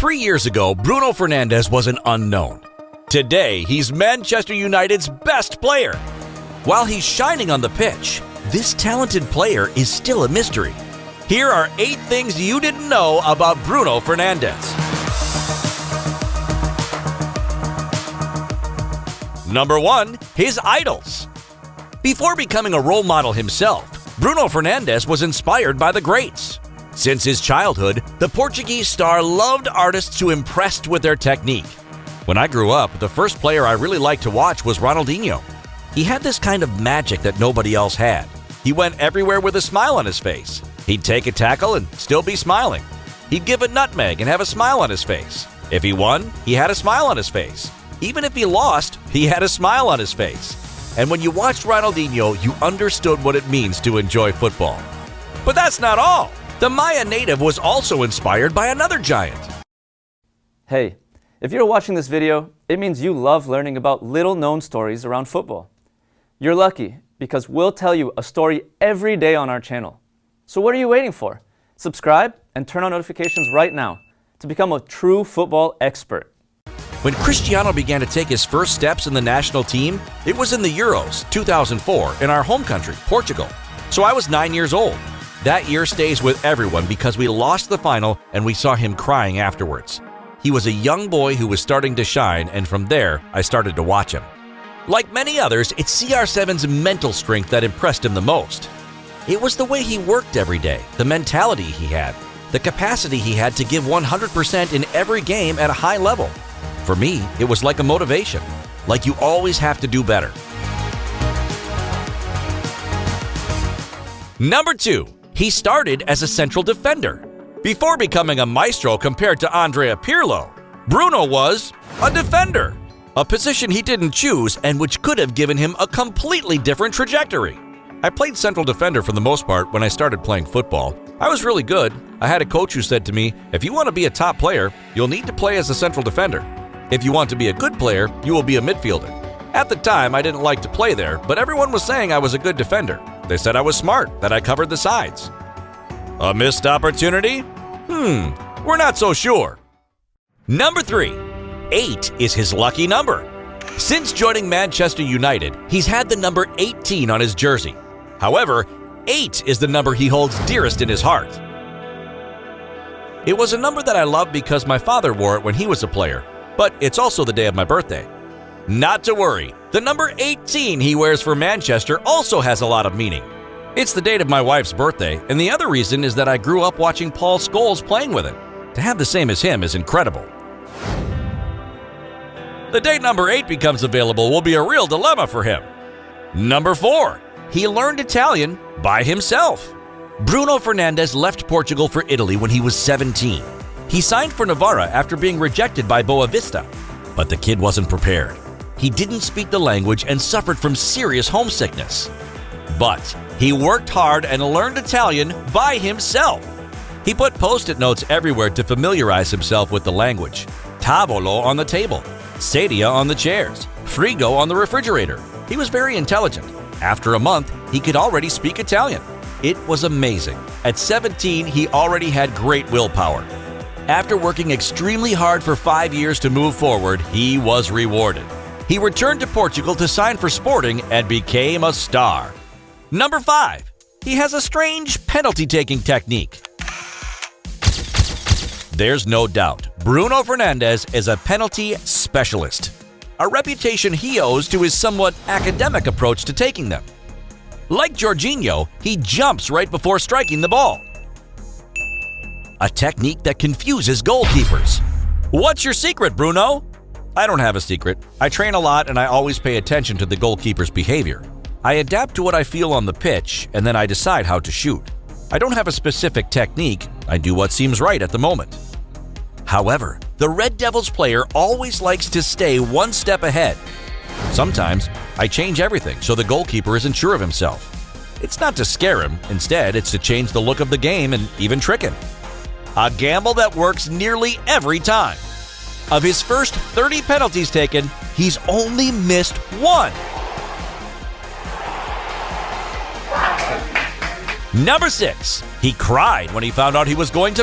3 years ago, Bruno Fernandez was an unknown. Today, he's Manchester United's best player. While he's shining on the pitch, this talented player is still a mystery. Here are 8 things you didn't know about Bruno Fernandez. Number 1. His idols. Before becoming a role model himself, Bruno Fernandez was inspired by the greats. Since his childhood, the Portuguese star loved artists who impressed with their technique. When I grew up, the first player I really liked to watch was Ronaldinho. He had this kind of magic that nobody else had. He went everywhere with a smile on his face. He'd take a tackle and still be smiling. He'd give a nutmeg and have a smile on his face. If he won, he had a smile on his face. Even if he lost, he had a smile on his face. And when you watched Ronaldinho, you understood what it means to enjoy football. But that's not all. The Maya native was also inspired by another giant. Hey, if you're watching this video, it means you love learning about little-known stories around football. You're lucky because we'll tell you a story every day on our channel. So what are you waiting for? Subscribe and turn on notifications right now to become a true football expert. When Cristiano began to take his first steps in the national team, it was in the Euros 2004 in our home country, Portugal. So I was 9 years old. That year stays with everyone because we lost the final and we saw him crying afterwards. He was a young boy who was starting to shine, and from there, I started to watch him. Like many others, it's CR7's mental strength that impressed him the most. It was the way he worked every day, the mentality he had, the capacity he had to give 100% in every game at a high level. For me, it was like a motivation, like you always have to do better. Number 2. He started as a central defender. Before becoming a maestro compared to Andrea Pirlo, Bruno was a defender, a position he didn't choose and which could have given him a completely different trajectory. I played central defender for the most part when I started playing football. I was really good. I had a coach who said to me, if you want to be a top player, you'll need to play as a central defender. If you want to be a good player, you will be a midfielder. At the time, I didn't like to play there, but everyone was saying I was a good defender. They said I was smart, that I covered the sides. A missed opportunity? We're not so sure. Number 3. 8 is his lucky number. Since joining Manchester United, he's had the number 18 on his jersey. However, 8 is the number he holds dearest in his heart. It was a number that I loved because my father wore it when he was a player, but it's also the day of my birthday. Not to worry, the number 18 he wears for Manchester also has a lot of meaning. It's the date of my wife's birthday, and the other reason is that I grew up watching Paul Scholes playing with it. To have the same as him is incredible. The day number 8 becomes available will be a real dilemma for him. Number 4. He learned Italian by himself. Bruno Fernandez left Portugal for Italy when he was 17. He signed for Navarra after being rejected by Boavista, but the kid wasn't prepared. He didn't speak the language and suffered from serious homesickness. But he worked hard and learned Italian by himself. He put post-it notes everywhere to familiarize himself with the language. Tavolo on the table, sedia on the chairs, frigo on the refrigerator. He was very intelligent. After a month, he could already speak Italian. It was amazing. At 17, he already had great willpower. After working extremely hard for 5 years to move forward, he was rewarded. He returned to Portugal to sign for Sporting and became a star. Number 5. He has a strange penalty-taking technique. There's no doubt, Bruno Fernandez is a penalty specialist, a reputation he owes to his somewhat academic approach to taking them. Like Jorginho, he jumps right before striking the ball, a technique that confuses goalkeepers. What's your secret, Bruno? I don't have a secret. I train a lot and I always pay attention to the goalkeeper's behavior. I adapt to what I feel on the pitch and then I decide how to shoot. I don't have a specific technique. I do what seems right at the moment. However, the Red Devils player always likes to stay one step ahead. Sometimes I change everything so the goalkeeper isn't sure of himself. It's not to scare him. Instead, it's to change the look of the game and even trick him. A gamble that works nearly every time. Of his first 30 penalties taken, he's only missed 1. Number 6. He cried when he found out he was going to